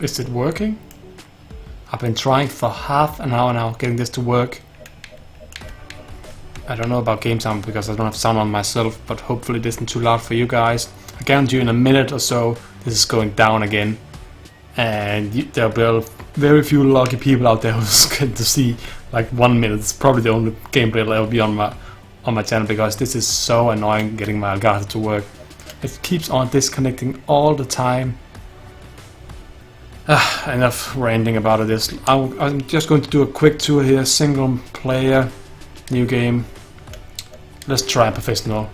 Is it working? I've been trying for half an hour now getting this to work. I don't know about game sound because I don't have sound on myself, but hopefully it isn't too loud for you guys. I guarantee you in a minute or so this is going down again, and there'll be very few lucky people out there who's going to see like 1 minute. It's probably the only gameplay that'll ever be on my channel because this is so annoying getting my Elgato to work. It keeps on disconnecting all the time. Enough ranting about this. I'm just going to do a quick tour here. Single player, new game. Let's try professional.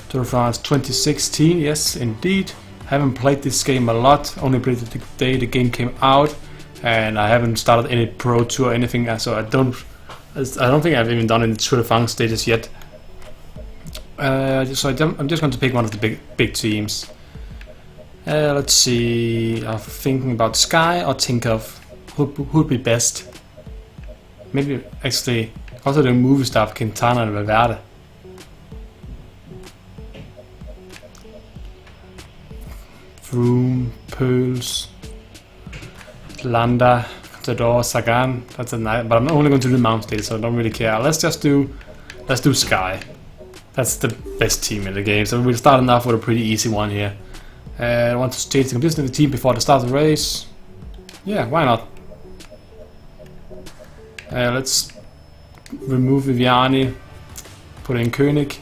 Tour de France 2016, yes indeed. Haven't played this game a lot, only played it the day the game came out, and I haven't started any pro tour or anything, so I don't think I've even done any Tour de France stages yet. So I'm just going to pick one of the big teams. Let's see, I'm thinking about Sky or TINKOFF. Who would be best? Maybe actually also the movie stuff, Quintana and Valverde. Vroom, Pearls, Landa, Contador, Sagan. That's a nice, but I'm only going to do mountain stage, so I don't really care. Let's do Sky. That's the best team in the game. So we'll start off with a pretty easy one here. I want to stage the completion of the team before the start of the race. Yeah, why not? Let's remove Viviani, put in Koenig,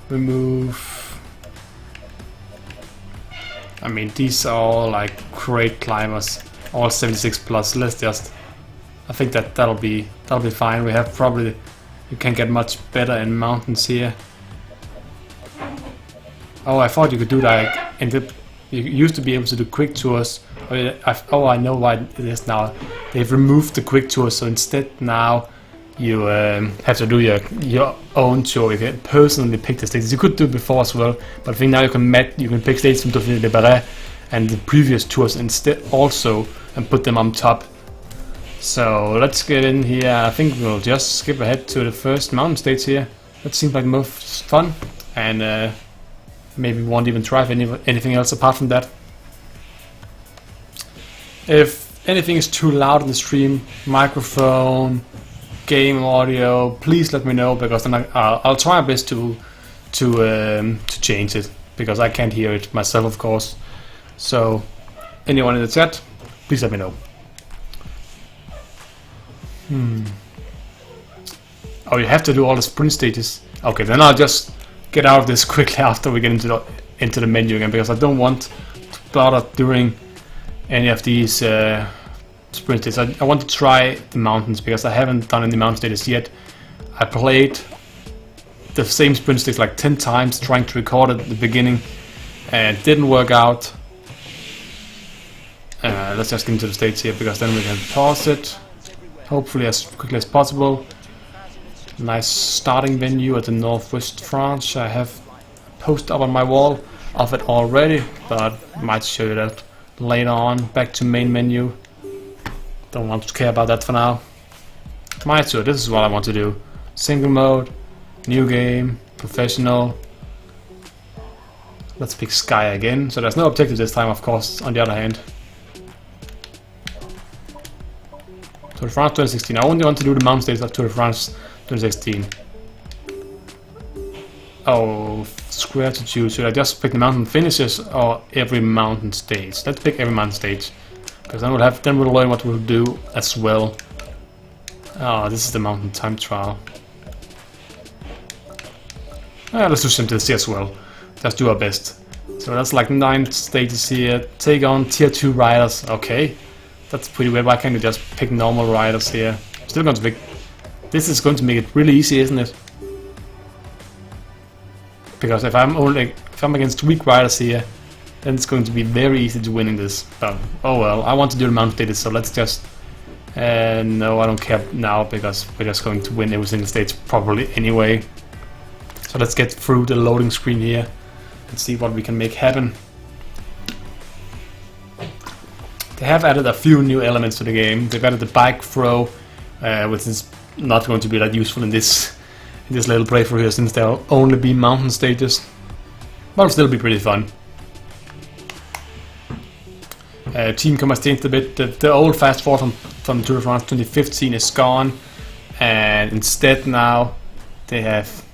remove. I mean, these are all like great climbers, all 76 plus. Let's just, I think that'll be fine. We have probably, you can get much better in mountains here. Oh, I thought you could do like, you used to be able to do quick tours. Oh, I know why it is now. They've removed the quick tours, so instead now you have to do your own tour. You can personally pick the stages. You could do it before as well, but I think now you can pick stages from Dauphiné de Paris and the previous tours instead also, and put them on top. So let's get in here. I think we'll just skip ahead to the first mountain stage here. That seems like the most fun, and maybe we won't even try anything else apart from that. If anything is too loud in the stream, microphone, game audio, please let me know, because then I'll try my best to change it, because I can't hear it myself, of course. So anyone in the chat, please let me know. Oh, you have to do all the sprint stages. Okay, then I'll just get out of this quickly after we get into the menu again, because I don't want to bother during any of these sprint stages. I want to try the mountains, because I haven't done any mountain stages yet. I played the same sprint stage like 10 times trying to record it at the beginning, and it didn't work out. Let's just get into the stage here, because then we can pause it, hopefully as quickly as possible. Nice starting venue at the northwest France. I have a post up on my wall of it already, but might show you that later on. Back to main menu. Don't want to care about that for now. My tour, this is what I want to do. Single mode, new game, professional. Let's pick Sky again. So there's no objective this time, of course, on the other hand. Tour de France 2016. I only want to do the mountain stage of Tour de France 2016. Oh, square to choose. Should I just pick the mountain finishes or every mountain stage? Let's pick every mountain stage, because then we'll learn what we'll do as well. Oh, this is the mountain time trial. Let's do simplicity as well. Let's do our best. So that's like 9 stages here. Take on tier 2 riders. Okay, that's pretty weird. Why can't you just pick normal riders here? Still going to pick. This is going to make it really easy, isn't it? Because if I'm against weak riders here, then it's going to be very easy to winning this. But oh well, I want to do the mountain stages, so let's just. No, I don't care now, because we're just going to win every single stage probably anyway. So let's get through the loading screen here and see what we can make happen. They have added a few new elements to the game. They've added the bike throw, which is not going to be that useful in this little playthrough here, since there'll only be mountain stages. But it'll still be pretty fun. TINKOFF has changed a bit. The old fast forward from Tour de France 2015 is gone, and instead now they have.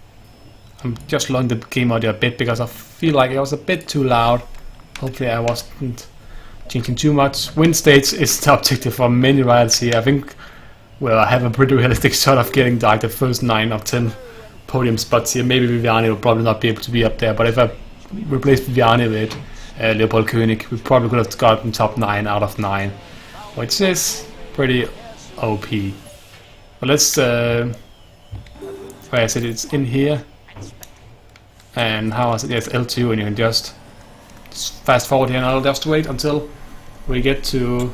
I'm just lowering the game audio a bit because I feel like it was a bit too loud. Hopefully I wasn't changing too much. Win states is the objective for many riders here. I think, well, I have a pretty realistic shot of getting like the first 9 of 10 podium spots here. Maybe Viviani will probably not be able to be up there, but if I replace Viviani with Leopold Koenig, we probably could have gotten top 9 out of 9, which is pretty OP. But let's, where is it? It's in here. And how is it? Yes, L2, and you can just fast forward here, and I'll just wait until we get to.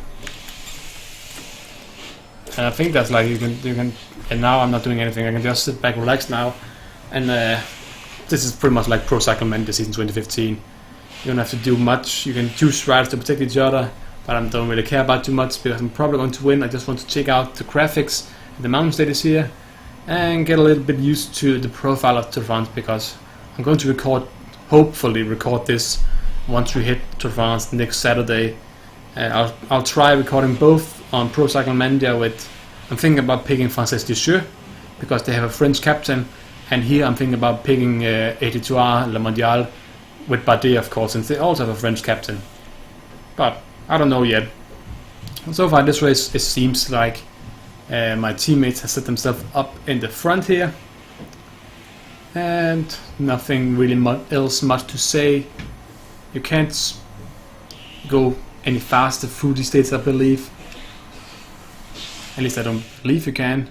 And I think that's like you can. And now I'm not doing anything. I can just sit back, relax now, and this is pretty much like Pro Cycle Manager season 2015. You don't have to do much. You can choose riders to protect each other, but I don't really care about too much because I'm probably going to win. I just want to check out the graphics, the mountain status here, and get a little bit used to the profile of Tour de France because I'm going to hopefully record this once we hit Tour de France next Saturday. I'll try recording both on Pro Cycle Manager with. I'm thinking about picking Frances Descheux because they have a French captain, and here I'm thinking about picking Étoile Le Mondial with Bardet, of course, since they also have a French captain. But I don't know yet. So far, this race it seems like my teammates have set themselves up in the front here. And nothing really else much to say. You can't go any faster through these states, I believe. At least I don't believe you can.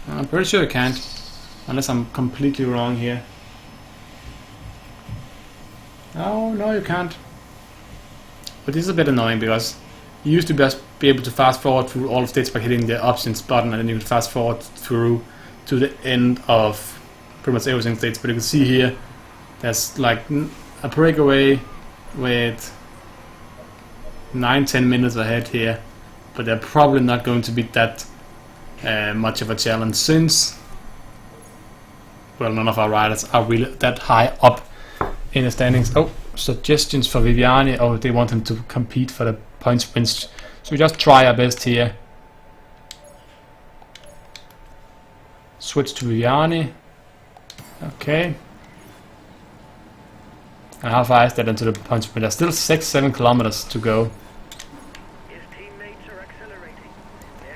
I'm pretty sure you can't, unless I'm completely wrong here. Oh, no, you can't. But this is a bit annoying because you used to just be able to fast forward through all of states by hitting the options button, and then you can fast forward through to the end of pretty much everything states. But you can see here there's like a breakaway with 9-10 minutes ahead here, but they're probably not going to be that much of a challenge since, well, none of our riders are really that high up in the standings. Oh, suggestions for Viviani. Oh, they want him to compete for the point sprints. So we just try our best here. Switch to Viviani. Okay. And how far is that into the point sprint? There's still 6-7 kilometers to go.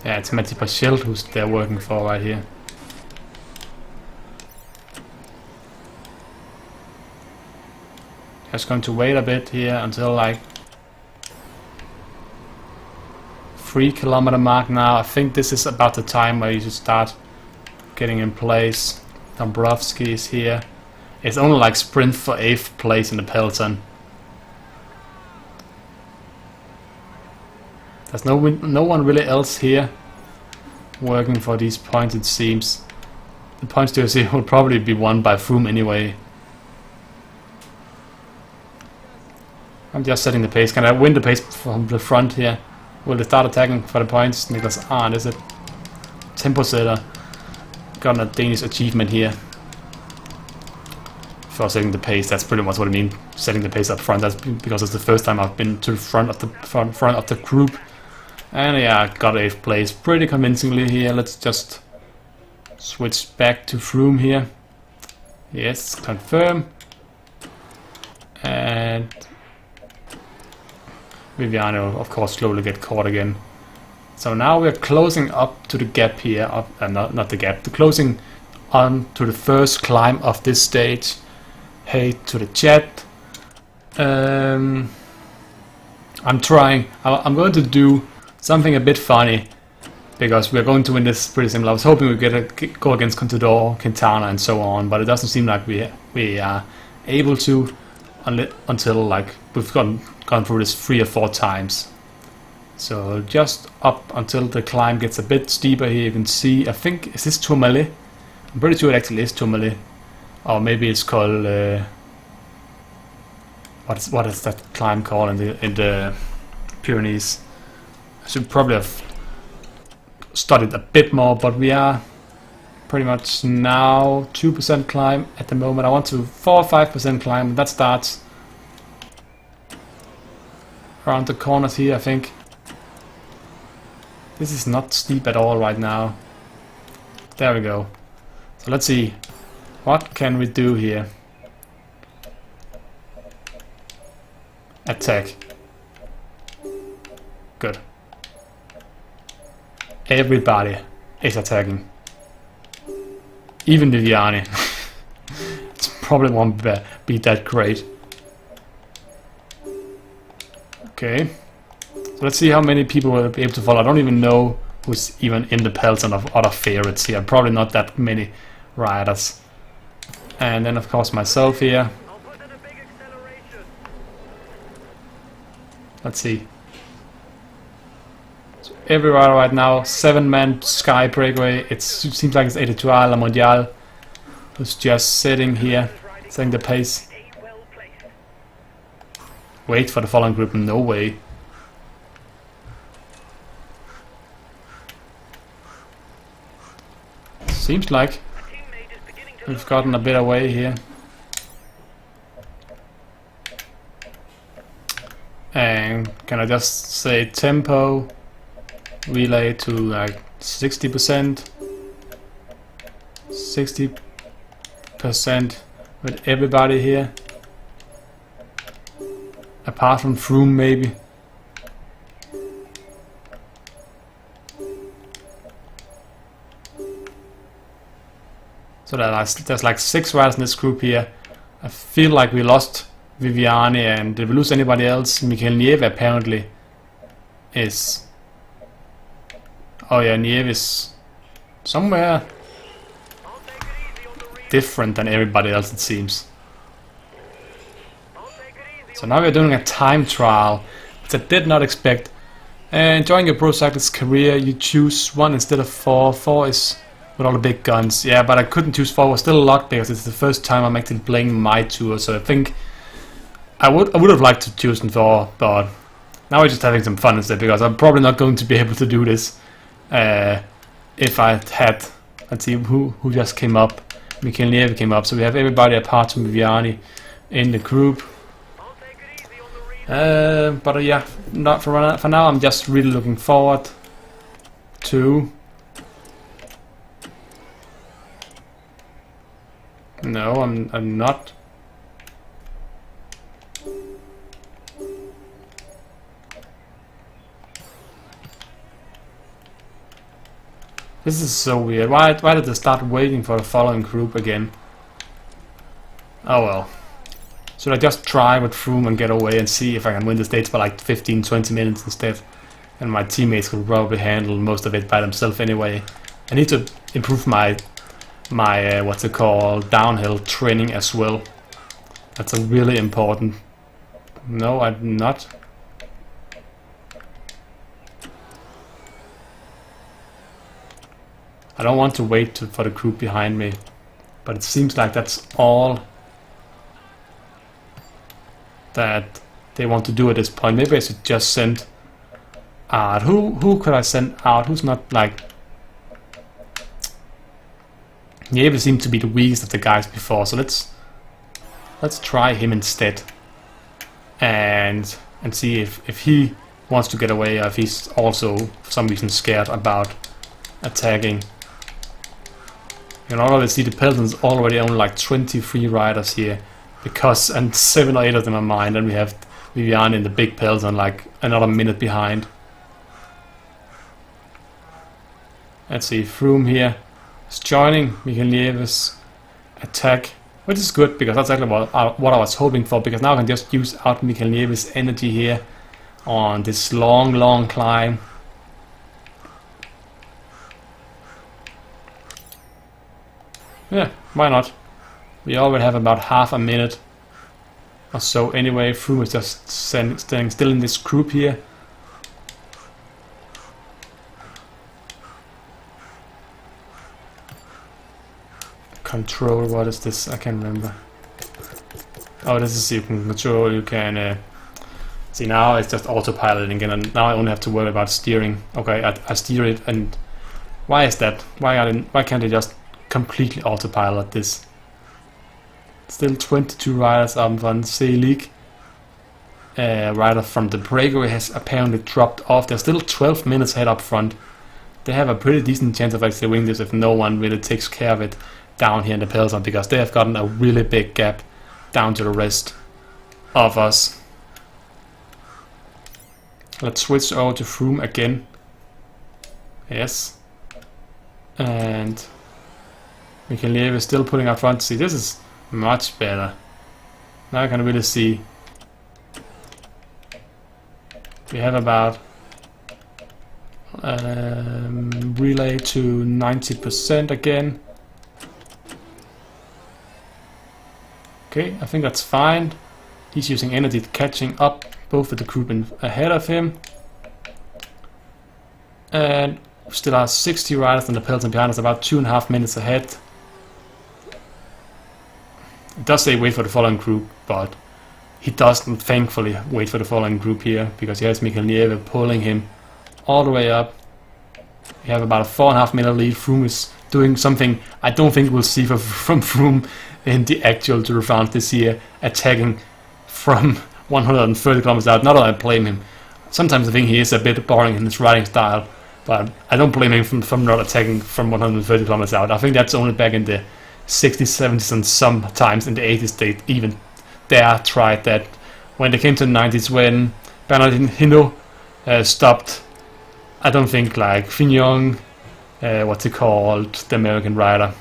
Yeah, it's Mathieu Pachel who's they're working for right here. Just going to wait a bit here until like 3 kilometer mark now. I think this is about the time where you should start getting in place. Dombrovski is here. It's only like sprint for 8th place in the peloton. There's no one really else here working for these points, it seems. The points to see will probably be won by Froome anyway. I'm just setting the pace. Can I win the pace from the front here? Will they start attacking for the points? Niklas Arndt, is it? Tempo setter. Got a Danish achievement here for setting the pace. That's pretty much what I mean. Setting the pace up front. That's because it's the first time I've been to the front of the group. And yeah, I got 8th place pretty convincingly here. Let's just switch back to Froome here. Yes, confirm. And Viviani will of course slowly get caught again. So now we're closing up to the gap here. Not the gap. The closing on to the first climb of this stage. Hey to the chat. I'm trying. I'm going to do something a bit funny because we're going to win this pretty simple. I was hoping we'd go against Contador, Quintana, and so on, but it doesn't seem like we are able to until like we've gone through this 3 or 4 times. So just up until the climb gets a bit steeper here. You can see. I think is this Tourmalet? I'm pretty sure it actually is Tourmalet, or maybe it's called. What is that climb called in the Pyrenees? I should probably have studied a bit more, but we are pretty much now 2% climb at the moment. I want to 4 or 5% climb. That starts around the corners here, I think. This is not steep at all right now. There we go. So let's see. What can we do here? Attack. Good. Everybody is attacking. Even Viviani. It probably won't be that great. Okay. So let's see how many people will be able to follow. I don't even know who's even in the peloton of other favorites here. Probably not that many riders. And then of course myself here. Let's see. So every rider right now, 7-man Sky Breakaway. It seems like it's 82 La Mondiale, who's just sitting here, setting the pace. Wait for the following group, no way. Seems like we've gotten a bit away here. And can I just say tempo relay to like 60%? 60% with everybody here. Apart from Froome maybe. So there's like 6 riders in this group here. I feel like we lost Viviani, and did we lose anybody else? Michael Nieve apparently is... Oh yeah, Nieve is somewhere different than everybody else, it seems. So now we're doing a time trial, which I did not expect. Enjoying your pro cyclist career, you choose 1 instead of 4. 4 is with all the big guns. Yeah, but I couldn't choose 4. It was still locked because it's the first time I'm actually playing my tour. So I think I would have liked to choose 4, but now we're just having some fun instead, because I'm probably not going to be able to do this if I had. Let's see who just came up. Michael Nieve came up, so we have everybody apart from Viviani in the group. But yeah, not for now. I'm just really looking forward to. No, I'm not. This is so weird. Why did they start waiting for the following group again? Oh well. Should I just try with Froome and get away and see if I can win the stage for like 15-20 minutes instead? And my teammates could probably handle most of it by themselves anyway. I need to improve my what's it called, downhill training as well. That's a really important. No, I'm not. I don't want to wait for the group behind me, but it seems like that's all that they want to do at this point. Maybe I should just send out. Who could I send out? Who's not like... Nieve seemed to be the weakest of the guys before, so let's try him instead, and see if he wants to get away, or if he's also for some reason scared about attacking. You can already see the peloton's already only like 23 riders here, because and 7 or 8 of them are mine, and we have Viviani in the big peloton like another minute behind. Let's see, Froome here is joining Michael Nieve's attack, which is good, because that's actually what I was hoping for, because now I can just use out Michael Nieve's energy here on this long climb. Yeah, why not? We already have about half a minute or so anyway. Froome is just staying still in this group here. Control, what is this? I can't remember. Oh, this is you can control, you can see now it's just autopiloting again, and now I only have to worry about steering. Okay, I steer it, and why is that? Why can't I just completely autopilot this. Still 22 riders up on Selig. Rider from the breakaway has apparently dropped off. They're still 12 minutes ahead up front. They have a pretty decent chance of actually winning this if no one really takes care of it down here in the peloton, because they have gotten a really big gap down to the rest of us. Let's switch over to Froome again. Yes. And Michelev is still putting up front. See, this is much better. Now I can really see. We have about relay to 90% again. Okay, I think that's fine. He's using energy catching up both with the group ahead of him. And we still have 60 riders in the peloton behind us, about 2.5 minutes ahead. It does say wait for the following group, but he doesn't thankfully wait for the following group here, because he has Michelev pulling him all the way up. We have about a 4.5 minute lead. Froome is doing something I don't think we'll see from Froome in the actual Tour de France this year, attacking from 130 kilometers out. Not that I blame him. Sometimes I think he is a bit boring in his riding style, but I don't blame him from not attacking from 130 kilometers out. I think that's only back in the 60s, 70s, and sometimes in the 80s they even dare tried that. When they came to the 90s, when Bernard Hinault stopped, I don't think like Fignon, what's he called, the American rider.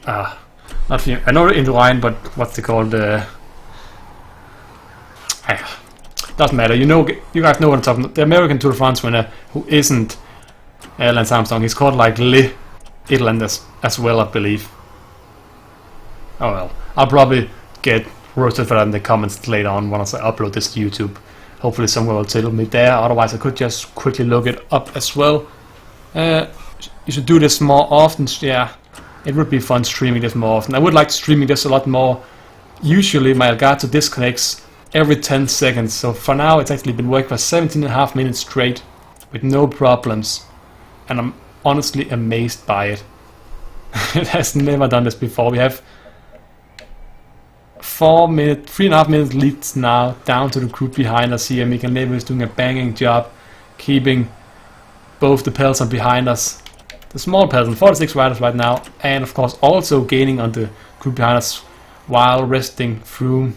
Not Fignon, I know Indurain, but what's he called? Doesn't matter. You know, you guys know what I'm talking about. The American Tour de France winner who isn't Lance Armstrong. He's called like Le Irlanders as well, I believe. Oh well, I'll probably get roasted for that in the comments later on once I upload this to YouTube. Hopefully someone will tell me there, otherwise I could just quickly look it up as well. You should do this more often. Yeah, it would be fun streaming this more often. I would like streaming this a lot more. Usually my Elgato disconnects every 10 seconds, so for now it's actually been working for 17.5 minutes straight with no problems, and I'm honestly amazed by it. It has never done this before. We have 3.5 minutes leads now down to the group behind us here. Michelev is doing a banging job keeping both the peloton behind us. The small peloton, 46 riders right now, and of course also gaining on the group behind us while resting Froome.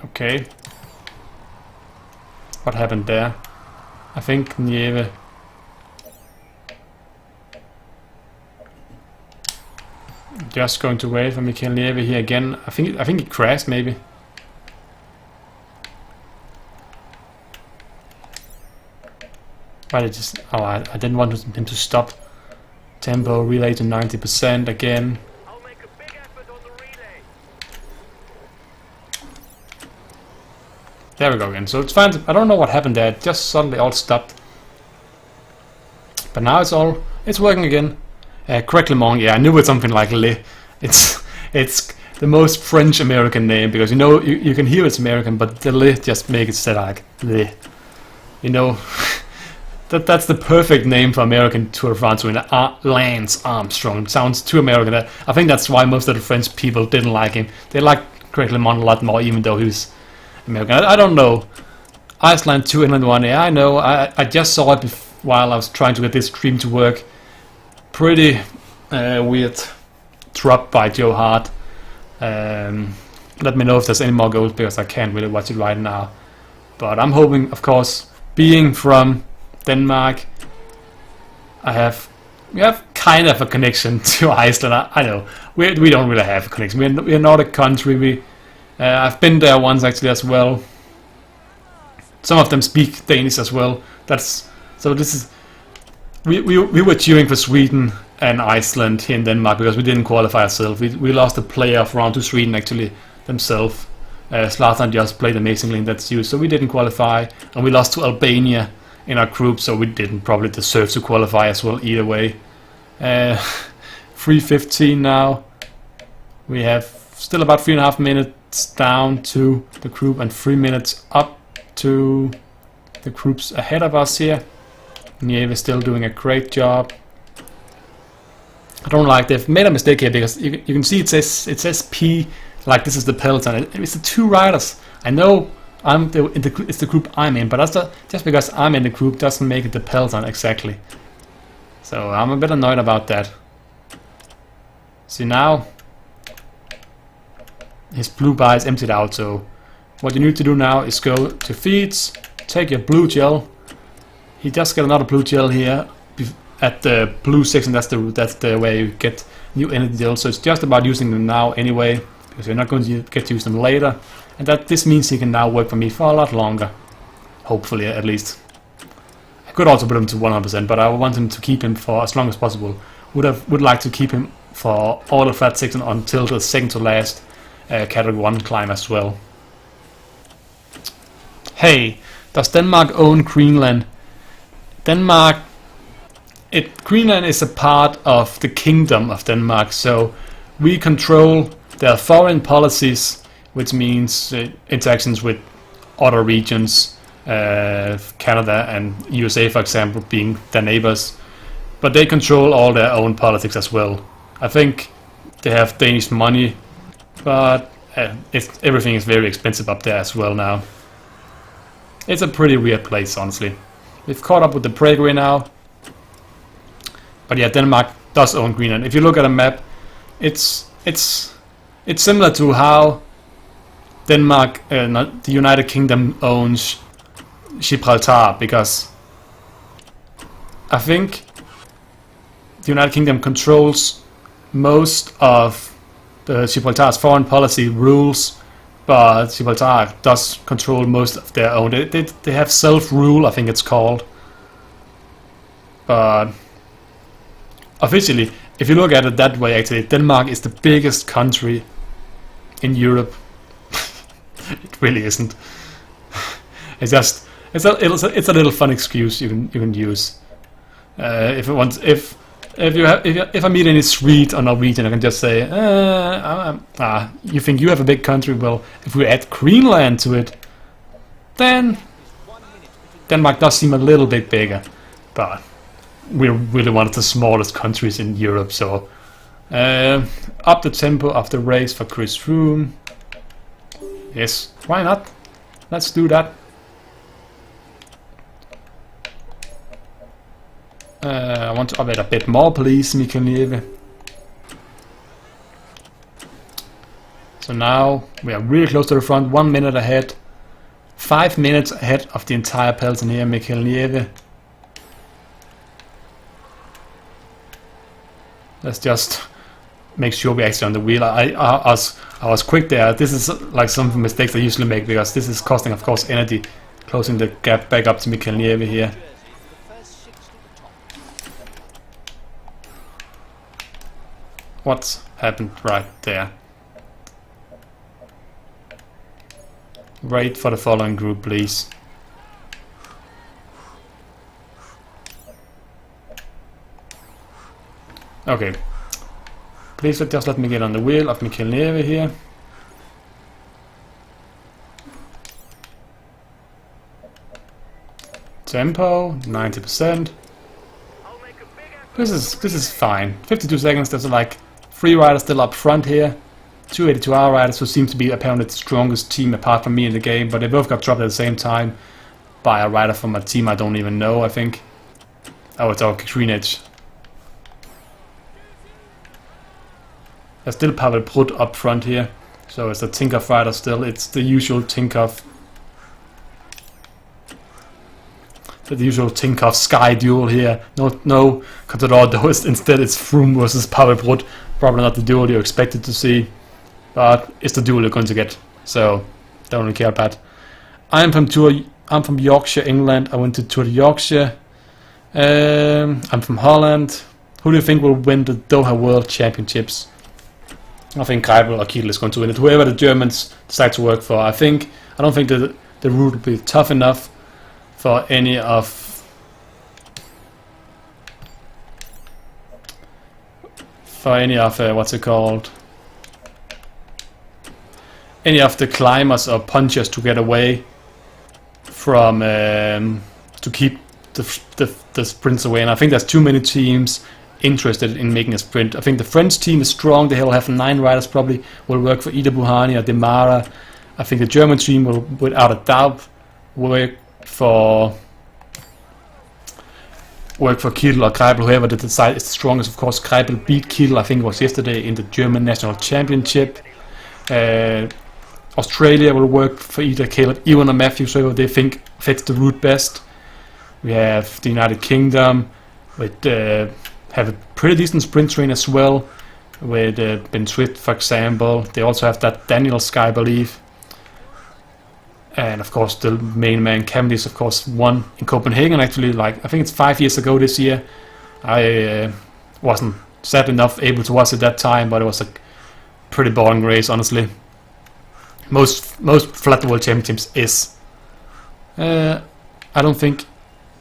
Okay. What happened there? I think Nieve just going to wait for Michelev here again. I think he crashed maybe. But I just I didn't want him to stop. Tempo relay to 90% again. I'll make a big effort on the relay. There we go again. So it's fine. I don't know what happened there. It just suddenly all stopped. But now it's working again. Craig Lemong, yeah, I knew it's something like Le. It's the most French American name, because you know you can hear it's American, but the Le just make it sound like Le. You know, that's the perfect name for American Tour de France winner, Lance Armstrong. It sounds too American. I think that's why most of the French people didn't like him. They liked Craig Lemong a lot more, even though he was American. I don't know. Iceland 2, England 1. Yeah, I know. I just saw it while I was trying to get this stream to work. Pretty weird drop by Joe Hart. Let me know if there's any more goals, because I can't really watch it right now. But I'm hoping, of course, being from Denmark, we have kind of a connection to Iceland. I know we don't really have a connection. We're not a country. I've been there once actually as well. Some of them speak Danish as well. We were cheering for Sweden and Iceland here in Denmark because we didn't qualify ourselves. We lost a playoff round to Sweden actually themselves. Zlatan just played amazingly in that series, so we didn't qualify, and we lost to Albania in our group, so we didn't probably deserve to qualify as well either way. 3:15 now. We have still about 3.5 minutes down to the group and 3 minutes up to the groups ahead of us here. Nieve is still doing a great job. I don't like they've made a mistake here because you can see it says P, like this is the peloton. It's the 2 riders. I know it's the group I'm in, but just because I'm in the group doesn't make it the peloton exactly. So I'm a bit annoyed about that. See now, his blue bar is emptied out. So what you need to do now is go to feeds, take your blue gel. He just got another blue gel here at the blue section. That's the way you get new energy gels. So it's just about using them now anyway, because you're not going to get to use them later. And this means he can now work for me for a lot longer, hopefully at least. I could also put him to 100%, but I want him to keep him for as long as possible. Would like to keep him for all of that section until the second to last category 1 climb as well. Hey, does Denmark own Greenland? Greenland is a part of the Kingdom of Denmark, so we control their foreign policies, which means interactions with other regions, Canada and USA, for example, being their neighbors. But they control all their own politics as well. I think they have Danish money, but everything is very expensive up there as well now. It's a pretty weird place, honestly. We've caught up with the breakaway now. But yeah, Denmark does own Greenland. If you look at a map, it's similar to how Denmark, the United Kingdom, owns Gibraltar, because I think the United Kingdom controls most of the Gibraltar's foreign policy rules, but Gibraltar does control most of their own. They have self-rule, I think it's called. But officially, if you look at it that way, actually, Denmark is the biggest country in Europe. It really isn't. It's just it's a little fun excuse you can use. If I meet any Swede or Norwegian, I can just say, you think you have a big country? Well, if we add Greenland to it, then Denmark does seem a little bit bigger. But we're really one of the smallest countries in Europe, so up the tempo of the race for Chris Froome. Yes, why not? Let's do that. I want to up it a bit more, please, Mikkel Nieve. So now we are really close to the front, 1 minute ahead. 5 minutes ahead of the entire peloton here, Mikkel Nieve. Let's just make sure we're actually on the wheel. I was quick there. This is like some mistakes I usually make, because this is costing, of course, energy. Closing the gap back up to Mikkel Nieve here. What's happened right there? Wait for the following group, please. Okay. Please just let me get on the wheel of Mikkel Nieve here. Tempo 90%. This is fine. 52 seconds. There's like 3 riders still up front here. 2 82-hour riders who seem to be apparently the strongest team apart from me in the game, but they both got dropped at the same time by a rider from a team I don't even know, I think. Oh, it's our Green Edge. There's still Pavel Brut up front here, so it's the TINKOFF rider still. It's the usual TINKOFF. The usual TINKOFF Sky duel here. No Contador though. Instead it's Froome versus Pavel Brut. Probably not the duel you expected to see, but it's the duel you're going to get. So don't really care about that. I'm from Yorkshire, England. I went to Tour de Yorkshire. I'm from Holland. Who do you think will win the Doha World Championships? I think Greipel or Kittel is going to win it. Whoever the Germans decide to work for. I don't think the route will be tough enough for any of what's it called? Any of the climbers or punchers to get away from to keep the sprints away, and I think there's too many teams interested in making a sprint. I think the French team is strong. They'll have 9 riders probably, will work for either Buhani or Demara. I think the German team will, without a doubt, work for Kittel or Kreibel, whoever they decide is the strongest. Of course, Kreibel beat Kittel, I think it was yesterday, in the German National Championship. Australia will work for either Caleb Ewan or Matthews, whoever they think fits the route best. We have the United Kingdom, with have a pretty decent sprint train as well, with Ben Swift, for example. They also have that Daniel Sky, I believe. And of course, the main man Cavendish, of course, won in Copenhagen. Actually, like I think it's 5 years ago this year. I wasn't sad enough able to watch it that time, but it was a pretty boring race, honestly. Most flat world championships is. I don't think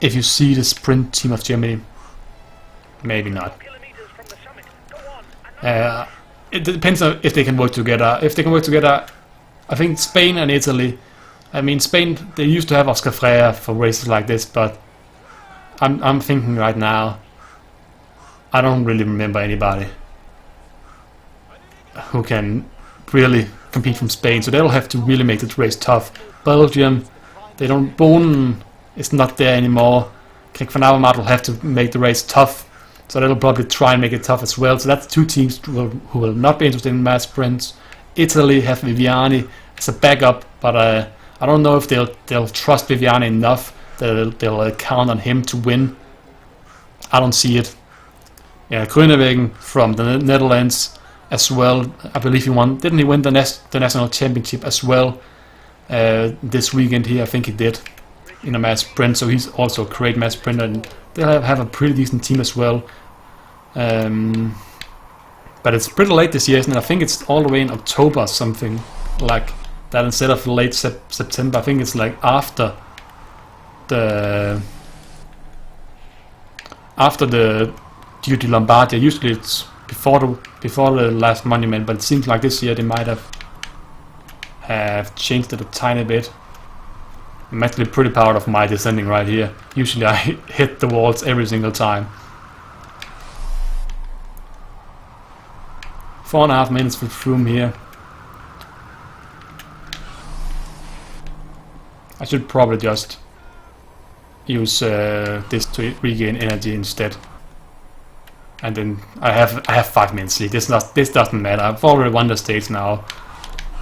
if you see the sprint team of Germany, maybe not. It depends on if they can work together. If they can work together, I think Spain and Italy. I mean, Spain, they used to have Oscar Freire for races like this, but I'm thinking right now, I don't really remember anybody who can really compete from Spain, so they'll have to really make this race tough. Belgium, they don't. Bonen is not there anymore. Greg van Avermaet will have to make the race tough, so they'll probably try and make it tough as well. So that's 2 teams who will not be interested in mass sprints. Italy have Viviani as a backup, but I don't know if they'll trust Viviani enough that they'll count on him to win. I don't see it. Yeah, Groenewegen from the Netherlands as well. I believe he won. Didn't he win the national championship as well this weekend here? I think he did in a mass sprint. So he's also a great mass sprinter, and they'll have a pretty decent team as well. But it's pretty late this year, isn't it? I think it's all the way in October or something like that instead of late September. I think it's like after the Giro di Lombardia. Usually it's before the last monument, but it seems like this year they might have changed it a tiny bit. I'm actually pretty proud of my descending right here. Usually I hit the walls every single time. 4.5 minutes for Froome here. I should probably just use this to regain energy instead. And then I have 5 minutes. See, this doesn't matter. I've already won the stage now.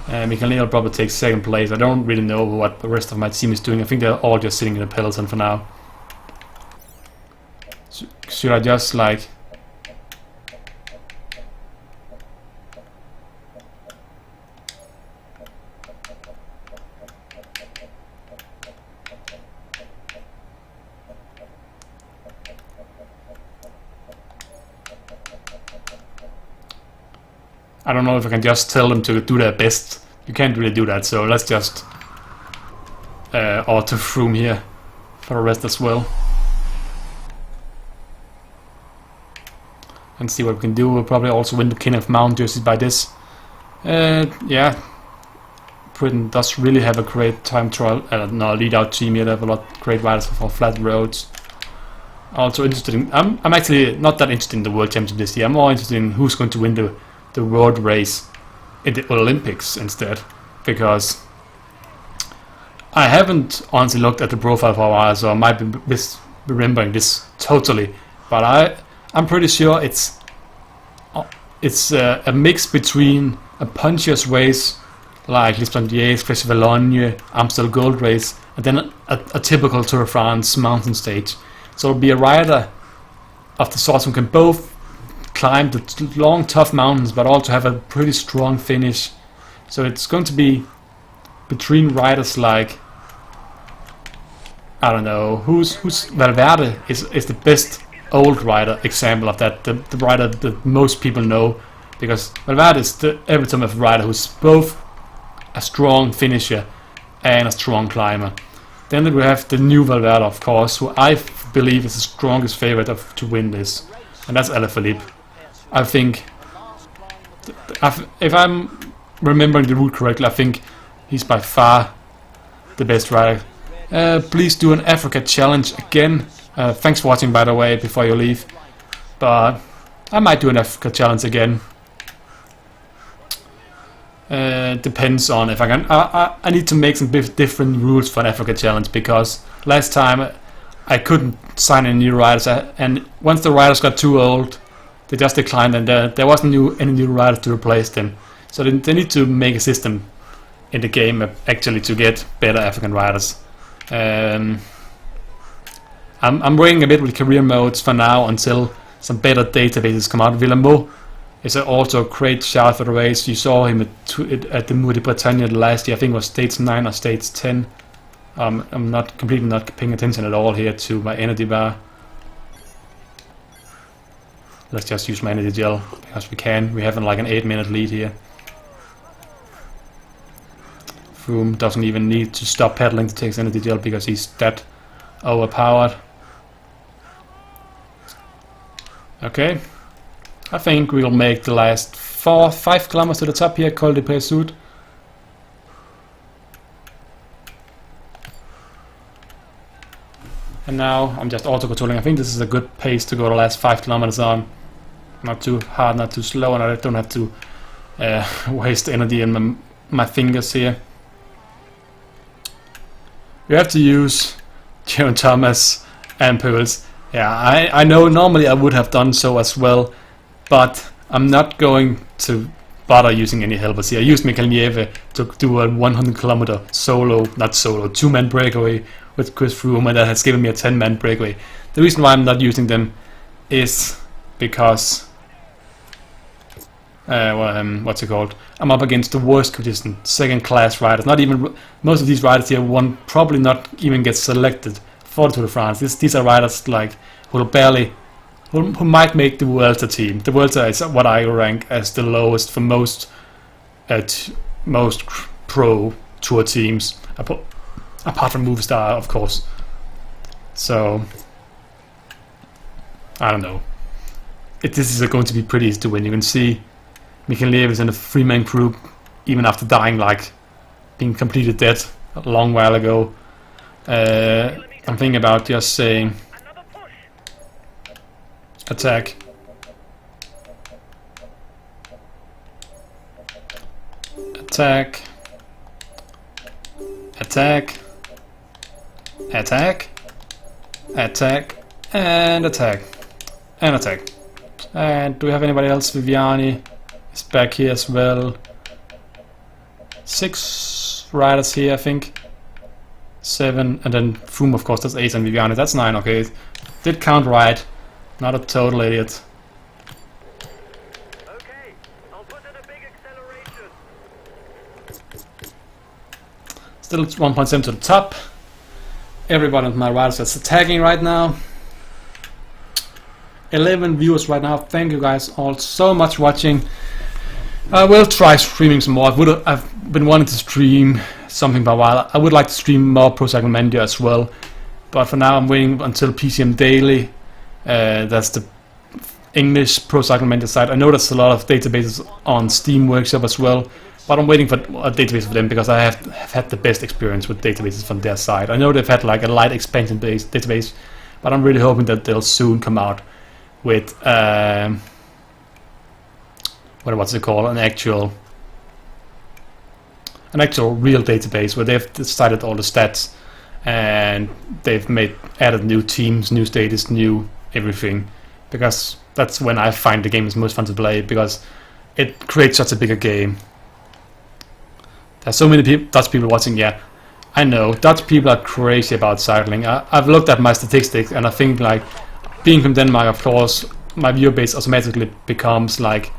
Michelin will probably take 2nd place. I don't really know what the rest of my team is doing. I think they're all just sitting in the peloton for now. So, should I just like... I don't know if I can just tell them to do their best. You can't really do that, so let's just auto Froome here for the rest as well. And see what we can do. We'll probably also win the King of Mountain jerseys by this. Yeah, Britain does really have a great time trial, lead out team here. They have a lot of great riders for flat roads. Also interested in, I'm actually not that interested in the World Championship this year. I'm more interested in who's going to win the road race in the Olympics instead, because I haven't honestly looked at the profile for a while, so I might be remembering this totally, but I'm pretty sure it's a mix between a punchiest race like Lisbon Liège, Flèche Wallonne, Amstel Gold Race, and then a typical Tour de France mountain stage. So it'll be a rider of the sort who can both climb the long tough mountains but also have a pretty strong finish. So it's going to be between riders like, I don't know, who's Valverde is the best old rider example of that, the rider that most people know, because Valverde is the epitome of a rider who's both a strong finisher and a strong climber. Then we have the new Valverde, of course, who I believe is the strongest favorite to win this, and that's Alaphilippe. I think, if I'm remembering the route correctly, I think he's by far the best rider. Please do an Africa challenge again. Thanks for watching, by the way, before you leave. But I might do an Africa challenge again. Depends on if I can. I need to make some different rules for an Africa challenge, because last time I couldn't sign any new riders, and once the riders got too old, they just declined, and there wasn't any new riders to replace them. So they need to make a system in the game actually to get better African riders. I'm waiting a bit with career modes for now until some better databases come out. Villamot is also a great shout for the race. You saw him at the Moody Britannia last year. I think it was stage 9 or stage 10. I'm not completely not paying attention at all here to my energy bar. Let's just use my energy gel because we can. We have like an 8-minute lead here. Froome doesn't even need to stop pedaling to take his energy gel because he's that overpowered. Okay, I think we'll make the last 4-5 kilometers to the top here, Col de Peyssud. And now I'm just auto-controlling. I think this is a good pace to go the last 5 kilometers on. Not too hard, not too slow, and I don't have to waste energy in my fingers here. We have to use Geraint Thomas and Pearls. Yeah, I know normally I would have done so as well, but I'm not going to bother using any helpers here. I used Michael Nieve to do a 100 kilometer solo, not solo, 2-man breakaway with Chris Froome, and that has given me a 10-man breakaway. The reason why I'm not using them is because what's it called? I'm up against the worst condition, second-class riders. Not even most of these riders here won't probably not even get selected for the Tour de France. These are riders like who might make the Vuelta team. The Vuelta is what I rank as the lowest for most pro tour teams, apart from Movistar, of course. So I don't know. This is going to be pretty easy to win. You can see Michael Nieve is in a 3-man group, even after dying, like being completely dead a long while ago. I'm thinking about just saying attack. Attack. Attack. Attack. Attack. And attack. And attack. And do we have anybody else? Viviani is back here as well. 6 riders here, I think. 7, and then Froome, of course, that's 8, and Viviani, that's 9. Okay, did count right. Not a total idiot. Okay, I'll put in a big acceleration. Still 1.7 to the top. Everybody on my riders that's attacking right now. 11 viewers right now. Thank you guys all so much for watching. I will try streaming some more. I've been wanting to stream something for a while. I would like to stream more Pro Cycling Manager as well, but for now I'm waiting until PCM Daily. That's the English Pro Cycling Manager site. I know there's a lot of databases on Steam Workshop as well, but I'm waiting for a database for them because I have had the best experience with databases from their side. I know they've had like a light expansion based database, but I'm really hoping that they'll soon come out with what's it called, an actual real database where they've decided all the stats and they've added new teams, new status, new everything, because that's when I find the game is most fun to play, because it creates such a bigger game. There's so many Dutch people watching. Yeah, I know Dutch people are crazy about cycling. I've looked at my statistics and I think, like, being from Denmark, of course, my viewer base automatically becomes like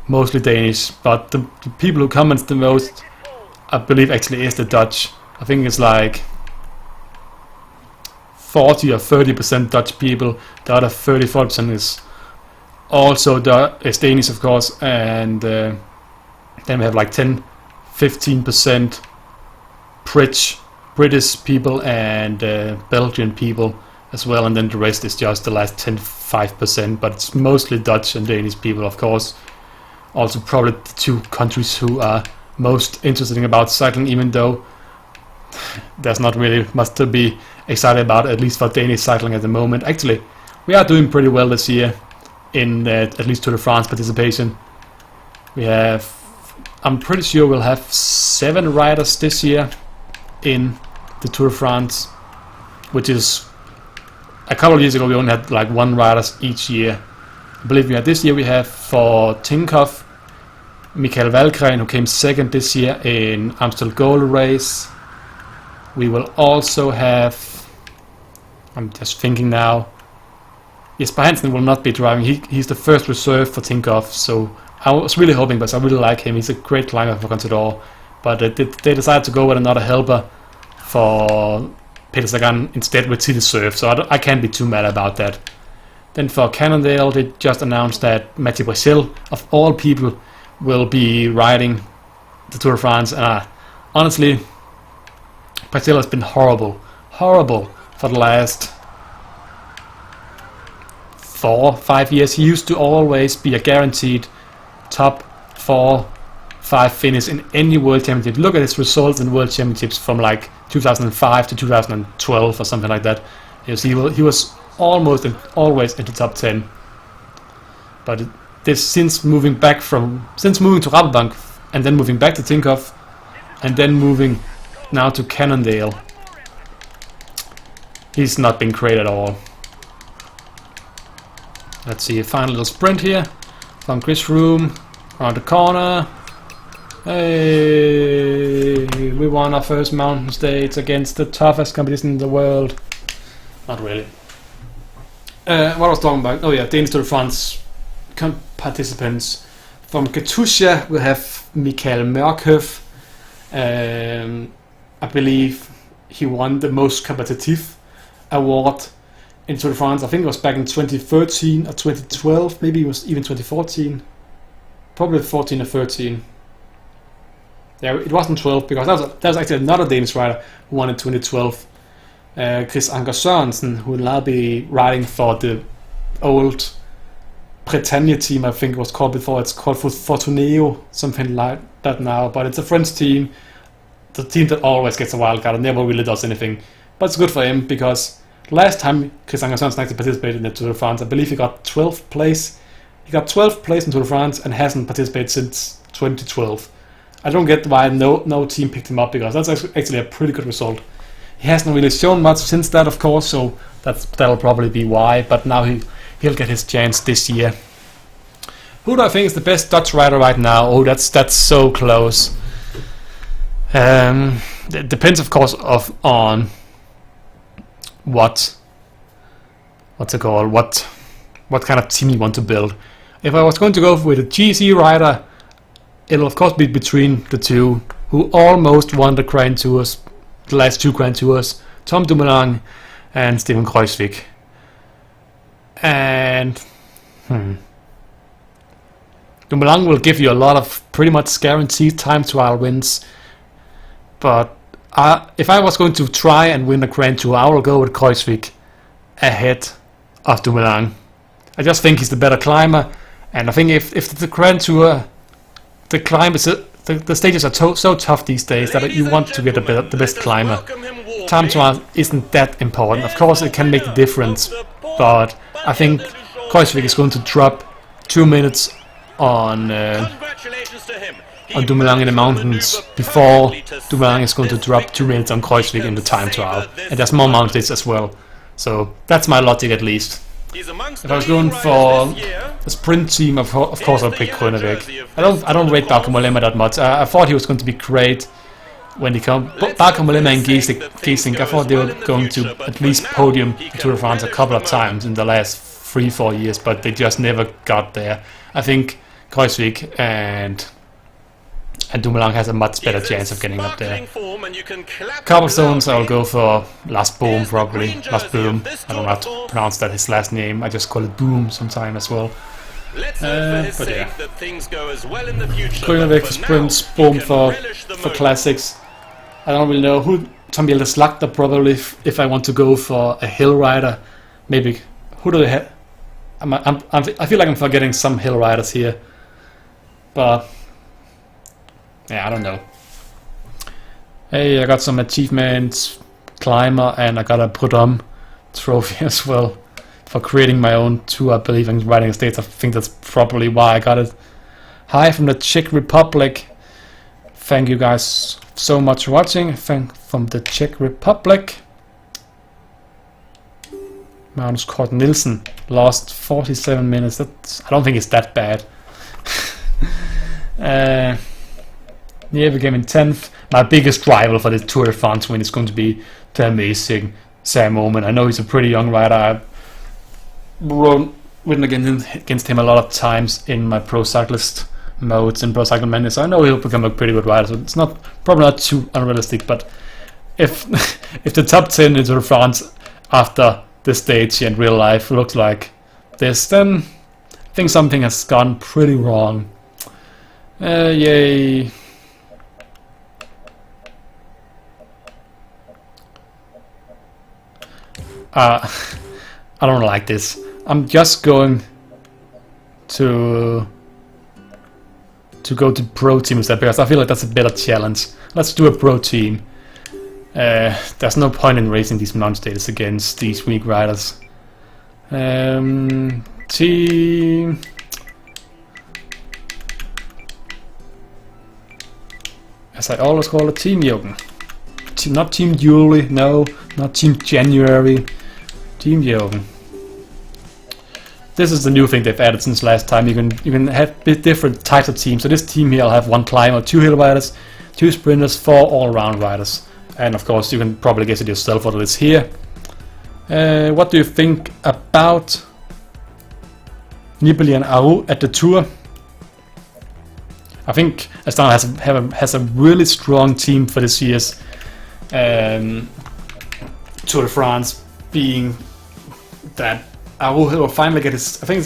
mostly Danish, but the people who comment the most, I believe, actually is the Dutch. I think it's like 40 or 30% Dutch people. The other 30-40% is also is Danish, of course, and then we have like 10-15% British people and Belgian people as well, and then the rest is just the last 10-5%, but it's mostly Dutch and Danish people, of course. Also probably the 2 countries who are most interested about cycling, even though there's not really much to be excited about, at least for Danish cycling at the moment. Actually, we are doing pretty well this year in at least Tour de France participation. We have, I'm pretty sure we'll have 7 riders this year in the Tour de France, which is, a couple of years ago we only had like 1 rider each year. I believe this year we have for TINKOFF Michael Valgren, who came second this year in Amstel Gold Race. We will also have, I'm just thinking now, Jesper Hansen will not be driving. He's the first reserve for TINKOFF, so I was really hoping, because I really like him. He's a great climber for Contador, but they decided to go with another helper for Peter Sagan instead, which he deserved, so I can't be too mad about that. Then for Cannondale, they just announced that Mathieu Bréchel, of all people, will be riding the Tour de France, and honestly, Bréchel has been horrible for the last 4-5 years. He used to always be a guaranteed top 4-5 finish in any World Championship. Look at his results in World Championships from like 2005 to 2012 or something like that. You see, he was almost always in the top 10. But since moving to Rabobank and then moving back to Tinkoff and then moving now to Cannondale, he's not been great at all. Let's see, a final little sprint here from Chris Froome around the corner. Hey, we won our first mountain stage against the toughest competition in the world. Not really. What I was talking about? Oh yeah, Danish Tour de France participants. From Katusha we have Michael Mørkøv. I believe he won the most competitive award in Tour de France. I think it was back in 2013 or 2012, maybe it was even 2014. Probably 14 or 13. Yeah, it wasn't 12, because that was actually another Danish rider who won in 2012. Chris Anker Sørensen, who will now be riding for the old Bretagne team, I think it was called before. It's called Fortuneo, something like that now, but it's a French team, the team that always gets a wild card and never really does anything. But it's good for him, because last time Chris Anker Sørensen actually participated in the Tour de France, I believe he got 12th place. He got 12th place in Tour de France and hasn't participated since 2012. I don't get why no team picked him up, because that's actually a pretty good result. He hasn't really shown much since that, of course, so that'll probably be why, but now he'll get his chance this year. Who do I think is the best Dutch rider right now? Oh, that's so close. It depends, of course, on what's it called? What kind of team you want to build. If I was going to go with a GC rider, it'll of course be between the two who almost won the Grand Tours, the last 2 Grand Tours, Tom Dumoulin and Steven Kruijswijk. And Dumoulin will give you a lot of pretty much guaranteed time trial wins, but if I was going to try and win a Grand Tour, I will go with Kruijswijk ahead of Dumoulin. I just think he's the better climber, and I think if the Grand Tour, the climb is the stages are so tough these days that you want to get the best climber. Time trial isn't that important. Of course, it can make a difference, but I think Kruijswijk is going to drop 2 minutes on Dumoulin in the mountains before Dumoulin is going to drop 2 minutes on Kruijswijk in the time trial, and there's more mountains as well. So that's my logic, at least. If I was going for a sprint team, of course I'll pick Groeneweg. I don't rate Bauke Mollema that much. I thought he was going to be great when he come. Bauke Mollema and Geesink, I thought they were going to at least podium the Tour de France a couple of times in the last 3-4 years, but they just never got there. I think Kruijswijk and Dumoulin has a much better chance of getting up there. Cobblestones, I'll go for Lars Boom, probably. Lars Boom. I don't know how to pronounce that, his last name. I just call it Boom sometime as well. But yeah. Groeneweg for sprints, Boom for classics. I don't really know who. Tommy Slagter, probably, if I want to go for a hill rider. Maybe. Who do they have? I feel like I'm forgetting some hill riders here. But yeah, I don't know. Hey, I got some achievements, climber, and I got a put on trophy as well for creating my own tour, I believe, and writing states. I think that's probably why I got it. Hi from the Czech Republic. Thank you guys so much for watching. From the Czech Republic. Magnus Kort Nielsen lost 47 minutes. That's, I don't think it's that bad. Yeah, we came in 10th. My biggest rival for the Tour de France win is going to be the amazing Sam Omen. I know he's a pretty young rider. I've ridden against him a lot of times in my pro cyclist modes and pro cycle madness, so I know he'll become a pretty good rider. So it's probably not too unrealistic. But if if the top 10 in Tour de France after this stage in real life looks like this, then I think something has gone pretty wrong. Yay. I don't like this. I'm just going to go to pro team instead, because I feel like that's a better challenge. Let's do a pro team. There's no point in racing these mountain stages against these weak riders. Team. As I always call it, Team Jürgen. Not Team Julie, no, not Team January. Team Jürgen. This is the new thing they've added since last time. You can have different types of teams. So this team here, I'll have 1 climber, 2 hill riders, 2 sprinters, 4 all-round riders. And of course, you can probably guess it yourself what it is here. What do you think about Nibali and Aru at the Tour? I think Astana has a really strong team for this year's Tour de France, being that Aru will finally get his. I think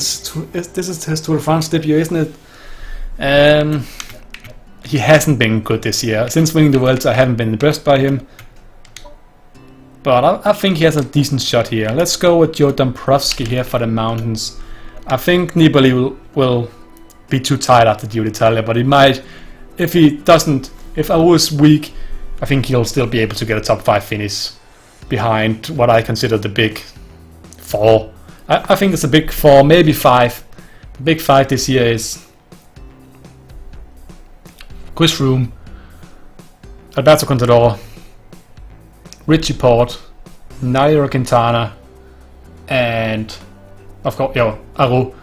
this is his Tour de France debut, isn't it? He hasn't been good this year. Since winning the Worlds, I haven't been impressed by him. But I think he has a decent shot here. Let's go with Joe Dombrovski here for the mountains. I think Nibali will be too tired after Giro d'Italia, but he might, if Aru is weak, I think he'll still be able to get a top 5 finish behind what I consider the big 4. I think it's a big 4, maybe 5. The big 5 this year is Chris Froome, Alberto Contador, Richie Porte, Nairo Quintana, and of course, Aru.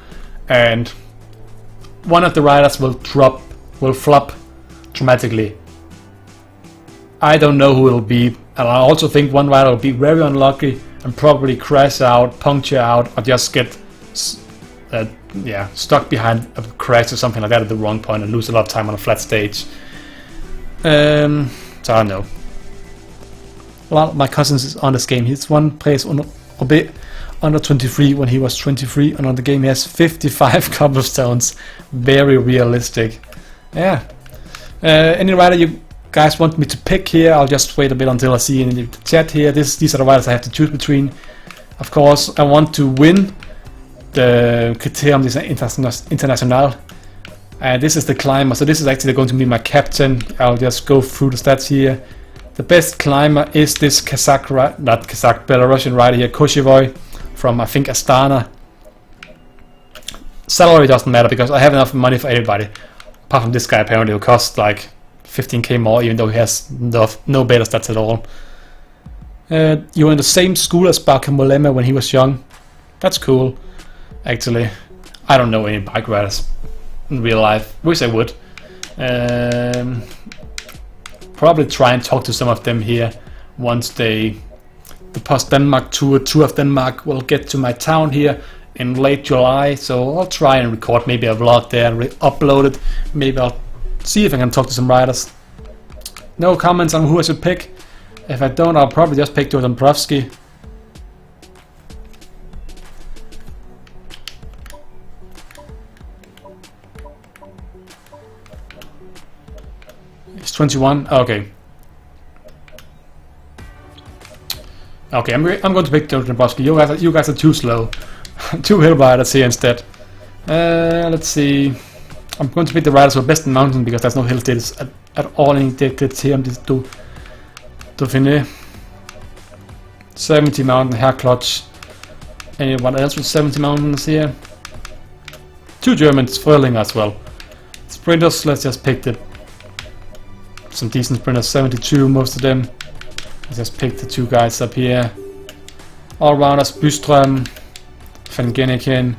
And one of the riders will flop dramatically. I don't know who it will be, and I also think one rider will be very unlucky and probably crash out, puncture out, or just get stuck behind a crash or something like that at the wrong point and lose a lot of time on a flat stage. So I don't know. A lot of my cousins is on this game. He's one place a bit under 23 when he was 23, and on the game he has 55 cobblestones. Very realistic. Yeah. Any rider you guys want me to pick here? I'll just wait a bit until I see in the chat here. These are the riders I have to choose between. Of course, I want to win the Criterium International. This is the climber, so this is actually going to be my captain. I'll just go through the stats here. The best climber is this Belarusian rider here, Koshevoy, from I think Astana. Salary doesn't matter because I have enough money for everybody. Apart from this guy apparently who costs like 15k more, even though he has no better stats at all. You were in the same school as Bauke Mollema when he was young. That's cool, actually. I don't know any bike riders in real life. Wish I would. Probably try and talk to some of them here once the Post Denmark Tour of Denmark will get to my town here in late July. So I'll try and record maybe a vlog there and upload it. Maybe I'll see if I can talk to some riders. No comments on who I should pick. If I don't, I'll probably just pick Joe Dombrovski. He's 21. Okay. Okay, I'm going to pick Joe Dombrovski. You guys are too slow. 2 hill riders here instead. Let's see. I'm going to pick the riders who are best in mountain because there's no hill stages at all in the Criterium to do. Dauphiné. 70 mountain, hair clutch. Anyone else with 70 mountains here? 2 Germans, Fröhling as well. Sprinters, let's just pick some decent sprinters, 72 most of them. Let's just pick the 2 guys up here. All-rounders, Byström, Van Genneken.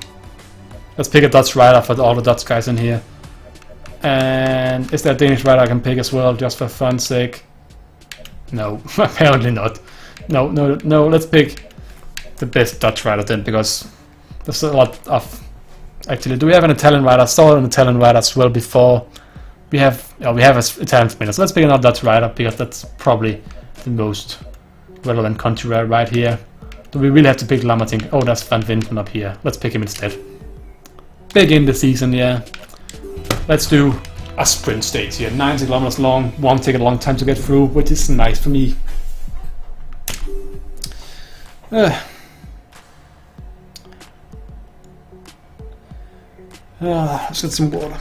Let's pick a Dutch rider for all the Dutch guys in here. And is there a Danish rider I can pick as well, just for fun's sake? No, apparently not. No, let's pick the best Dutch rider then, because there's a lot of... Actually, do we have an Italian rider? I saw an Italian rider as well before. We have an Italian sprinter, so let's pick another Dutch rider, because that's probably the most relevant country right here. Do we really have to pick Lammertink? Oh, that's Van Vinten up here. Let's pick him instead. Big in the season, yeah. Let's do a sprint stage here. 90 kilometers long. Won't take a long time to get through, which is nice for me. Let's get some water.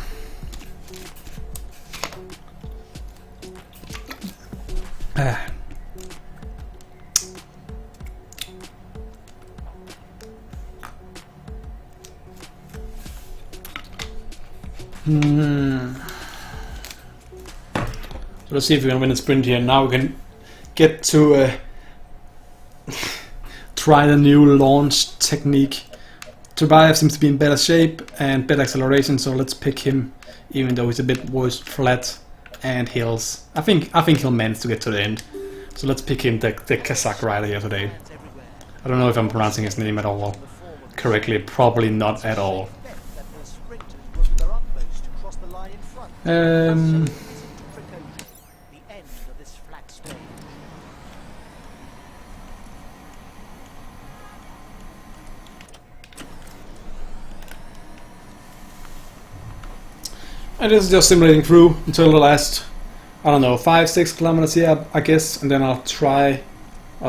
So let's see if we can win a sprint here. Now we can get to try the new launch technique. Tobias seems to be in better shape and better acceleration, so let's pick him, even though he's a bit worse flat and hills. I think he'll manage to get to the end. So let's pick him, the Kazakh rider here today. I don't know if I'm pronouncing his name at all correctly. Probably not at all. And this is just simulating through until the last, I don't know, 5-6 kilometers here, I guess, and then I'll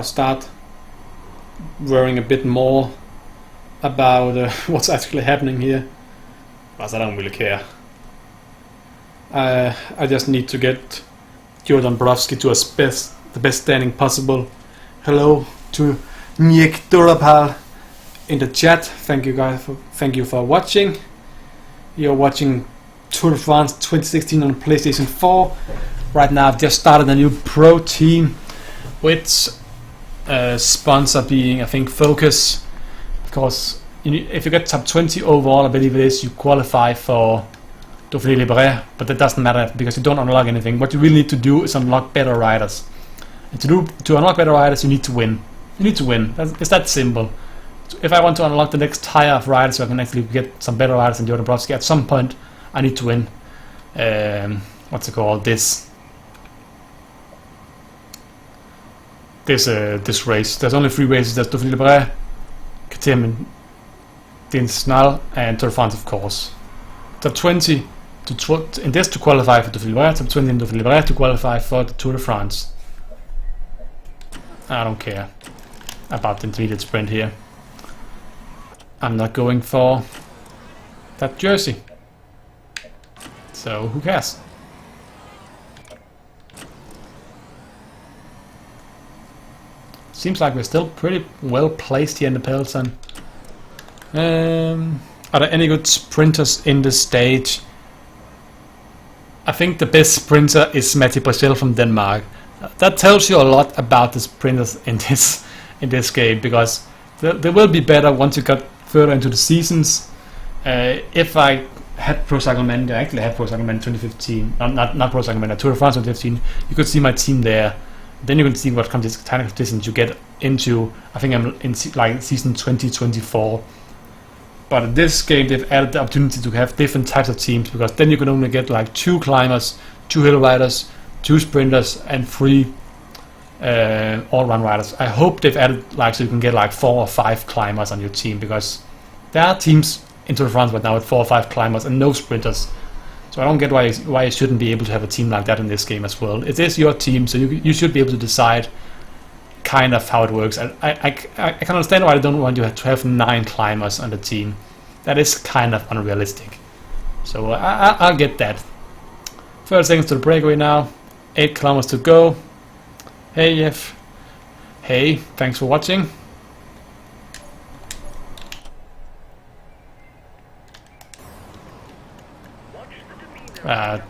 start worrying a bit more about what's actually happening here, because I don't really care. I just need to get Jordan Borowski to the best standing possible. Hello to Miek Durapal in the chat. Thank you for watching. You're watching Tour de France 2016 on PlayStation 4. Right now I've just started a new pro team with sponsor being, I think, Focus. Of course, if you get top 20 overall, I believe it is, you qualify for Dauphiné Libre, but that doesn't matter because you don't unlock anything. What you really need to do is unlock better riders. And to unlock better riders, you need to win. You need to win. It's that simple. If I want to unlock the next tier of riders so I can actually get some better riders than Jordan Borowski, at some point I need to win. What's it called? This race. There's only 3 races. There's Dauphiné Libre, KTM, International, and Tour de France, of course. Top 20 in this to qualify for Dauphiné Libre. Top 20 in Dauphiné Libre to qualify for the Tour de France. I don't care about the intermediate sprint here. I'm not going for that jersey. So who cares? Seems like we're still pretty well placed here in the peloton. Are there any good sprinters in this stage? I think the best sprinter is Matti Brazil from Denmark. That tells you a lot about the sprinters in this game, because they will be better once you got further into the seasons. If I had Pro Cycle Manager, I actually had Pro Cycle Manager 2015, not Pro Cycle Manager, Tour de France 2015, you could see my team there. Then you can see what kind of competitions you get into. I think I'm in like season 2024. But in this game they've added the opportunity to have different types of teams, because then you can only get like 2 climbers, 2 hill riders, 2 sprinters, and 3 all-round riders. I hope they've added like so you can get like 4 or 5 climbers on your team, because there are teams in Tour de France right now with 4 or 5 climbers and no sprinters. So I don't get why you shouldn't be able to have a team like that in this game as well. It is your team, so you should be able to decide kind of how it works. I can understand why I don't want you to have 9 climbers on the team. That is kind of unrealistic. So I'll get that. 30 seconds to the breakaway now. 8 kilometers to go. Hey Jeff. Hey, thanks for watching.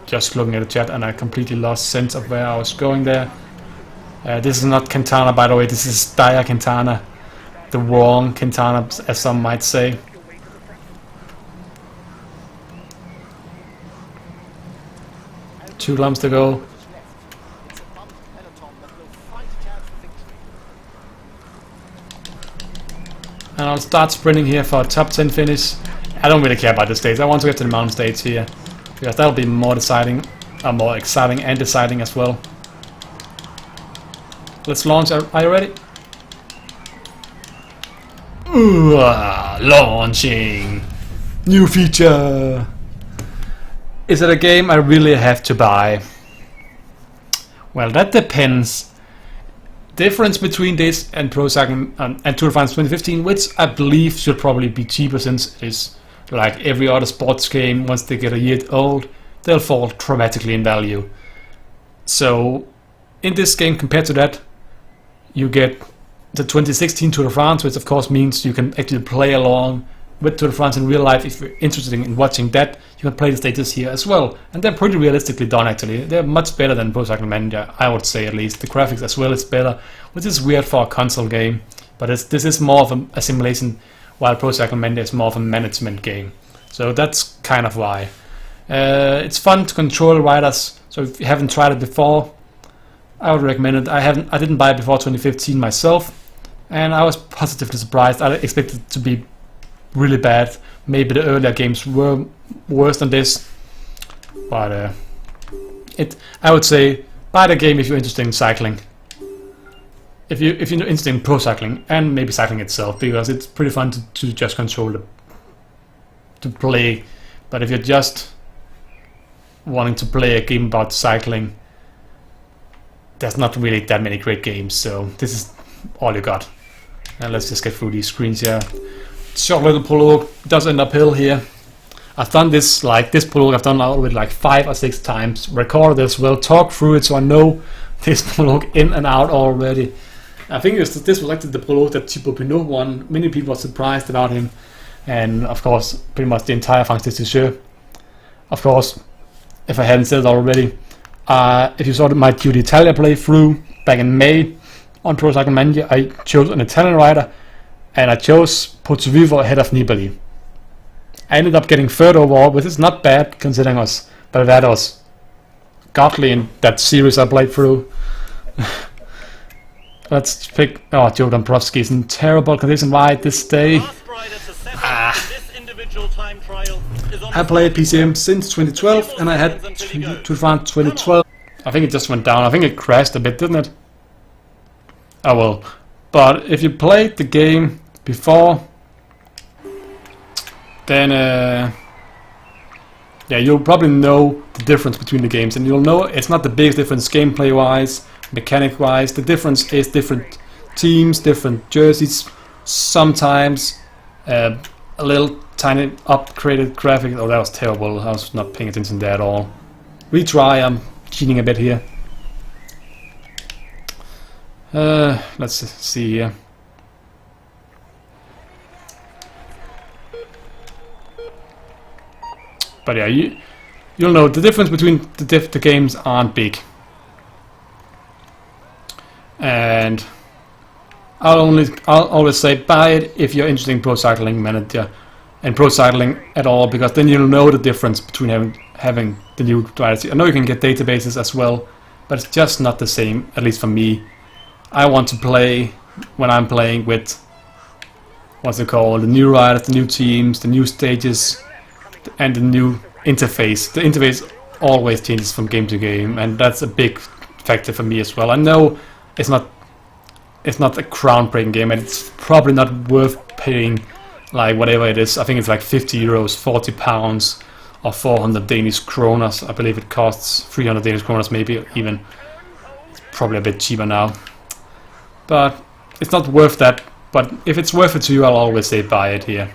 Just looking at the chat and I completely lost sense of where I was going there. This is not Quintana, by the way, this is Dia Quintana. The wrong Quintana, as some might say. Two lumps to go. And I'll start sprinting here for a top 10 finish. I don't really care about the stage, I want to get to the mountain stage here. Because that'll be more deciding, more exciting and deciding as well. Let's launch, are you ready? Ooh, launching! New feature! Is it a game I really have to buy? Well, that depends. Difference between this and Pro Cycling and Tour de France 2015, which I believe should probably be cheaper since it's like every other sports game, once they get a year old, they'll fall dramatically in value. So, in this game, compared to that, you get the 2016 Tour de France, which of course means you can actually play along with Tour de France in real life. If you're interested in watching that, you can play the stages here as well. And they're pretty realistically done actually. They're much better than Pro Cycling Manager, I would say at least. The graphics as well is better, which is weird for a console game. But this is more of a simulation, while Pro Cycling Manager is more of a management game. So that's kind of why. It's fun to control riders, so if you haven't tried it before, I would recommend it. I didn't buy it before 2015 myself, and I was positively surprised. I expected it to be really bad. Maybe the earlier games were worse than this, but I would say buy the game if you're interested in cycling. If you're interested in pro cycling and maybe cycling itself, because it's pretty fun to just control it, to play. But if you're just wanting to play a game about cycling, there's not really that many great games, so this is all you got. And let's just get through these screens here. Short little prologue, does end uphill here. I've done this prologue I've done now with like 5 or 6 times, recorded as well, talked through it so I know this prologue in and out already. I think this was actually the prologue that Thibaut Pinot won. Many people are surprised about him, and of course pretty much the entire France Dessus. Of course, if I hadn't said it already, if you saw my Giro d'Italia playthrough back in May on Pro Cycling Manager, I chose an Italian rider, and I chose Pozzovivo ahead of Nibali. I ended up getting third overall, which is not bad considering Valverde was godly in that series I played through. Let's pick. Oh, Joe Dombrowski is in terrible condition. Why this day? I played PCM since 2012, and I had Tour de France 2012. I think it just went down. I think it crashed a bit, didn't it? Oh well. But if you played the game before, then yeah, you'll probably know the difference between the games, and you'll know it's not the biggest difference gameplay-wise, mechanic-wise. The difference is different teams, different jerseys, sometimes a little tiny upgraded graphic. Oh, that was terrible. I was not paying attention there at all. Retry. I'm cheating a bit here. Let's see here. But yeah, you'll know the difference between the games aren't big. And I'll always say buy it if you're interested in Pro Cycling Manager and Pro Cycling at all, because then you'll know the difference between having the new riders. I know you can get databases as well, but it's just not the same, at least for me. I want to play when I'm playing with what's it called, the new riders, the new teams, the new stages, and the new interface. The interface always changes from game to game, and that's a big factor for me as well. I know it's not a groundbreaking game, and it's probably not worth paying like whatever it is. I think it's like 50 euros, 40 pounds, or 400 Danish kroners. I believe it costs 300 Danish kroners, maybe even. It's probably a bit cheaper now. But it's not worth that. But if it's worth it to you, I'll always say buy it here.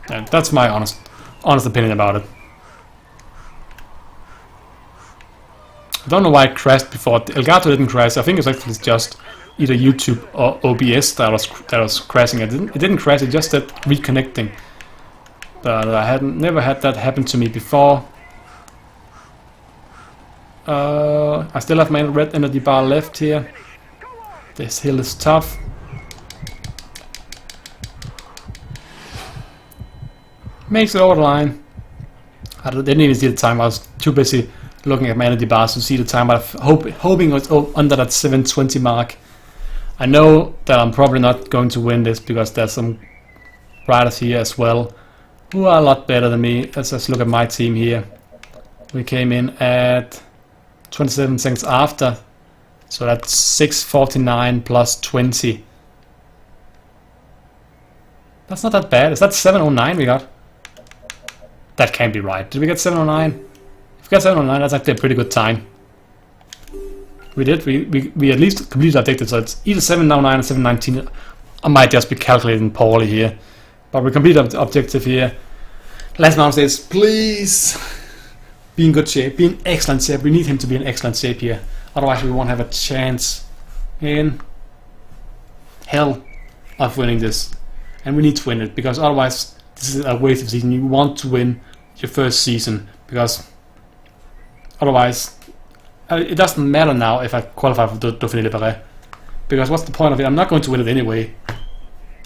And that's my honest opinion about it. I don't know why it crashed before. Elgato didn't crash. I think it's actually just either YouTube or OBS that was crashing. It didn't crash. It just said reconnecting. But I hadn't never had that happen to me before. I still have my red energy bar left here. This hill is tough. Makes it over the line. I didn't even see the time. I was too busy looking at my energy bars to see the time. But hoping it was under that 7:20 mark. I know that I'm probably not going to win this because there's some riders here as well who are a lot better than me. Let's just look at my team here. We came in at 27 seconds after, so that's 6:49 plus 20. That's not that bad. Is that 7:09 we got? That can't be right. Did we get 7:09? If we got 7:09, that's actually a pretty good time. We did. We at least completed our objective, so it's either 7:09 or 7:19. I might just be calculating poorly here, but we completed the objective here. Last mountain says, please be in good shape, be in excellent shape. We need him to be in excellent shape here, otherwise we won't have a chance in hell of winning this. And we need to win it, because otherwise this is a waste of season. You want to win your first season, because otherwise it doesn't matter now if I qualify for Dauphiné Libéré, because what's the point of it? I'm not going to win it anyway.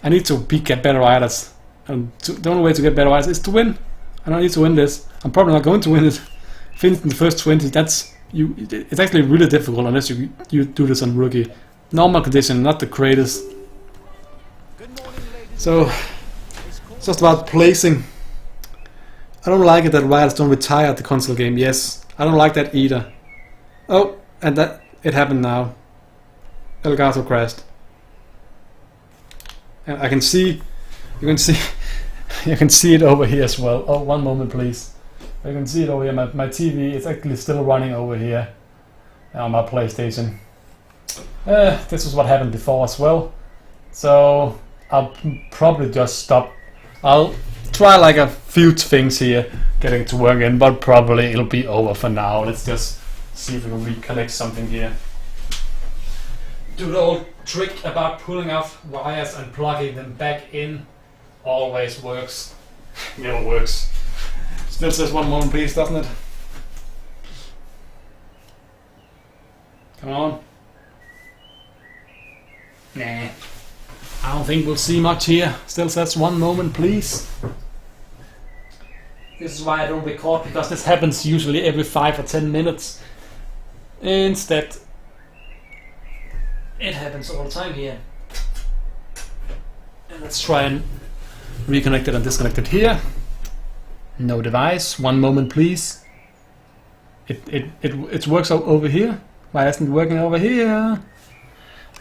I need to get better riders, and the only way to get better riders is to win. And I need to win this. I'm probably not going to win it. Finish in the first 20. That's you. It's actually really difficult unless you do this on rookie. Normal condition, not the greatest. So it's just about placing. I don't like it that riders don't retire at the console game. Yes, I don't like that either. Oh, and that it happened now. Elgato crashed. And I can see, you can see, you can see it over here as well. Oh, one moment please. You can see it over here. My TV is actually still running over here on my PlayStation. This is what happened before as well. So I'll probably just stop. I'll try like a few things here getting to work in, but probably it'll be over for now. Let's just see if we can reconnect something here. Do the old trick about pulling off wires and plugging them back in. Always works. Never works. Still says one moment please, doesn't it? Come on. Nah. I don't think we'll see much here. Still says one moment please. This is why I don't record, because this happens usually every 5 or 10 minutes. Instead, it happens all the time here. And let's try and reconnect it and disconnect it here. No device. One moment please. It works over here. Why isn't it working over here?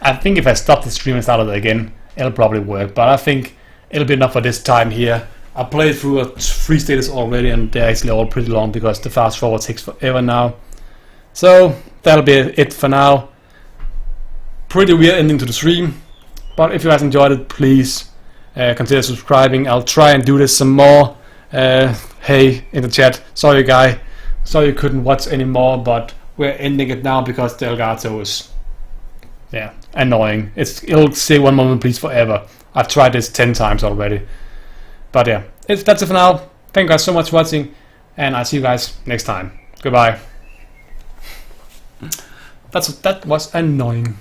I think if I stop the stream and start it again, it'll probably work, but I think it'll be enough for this time here. I played through 3 stages already, and they're actually all pretty long because the fast forward takes forever now. So that'll be it for now. Pretty weird ending to the stream, but if you guys enjoyed it, please consider subscribing. I'll try and do this some more. Hey in the chat, sorry guy, sorry you couldn't watch anymore, but we're ending it now because the Elgato is annoying. It'll say one moment please forever. I've tried this 10 times already. But yeah, that's it for now. Thank you guys so much for watching, and I'll see you guys next time. Goodbye. That was annoying.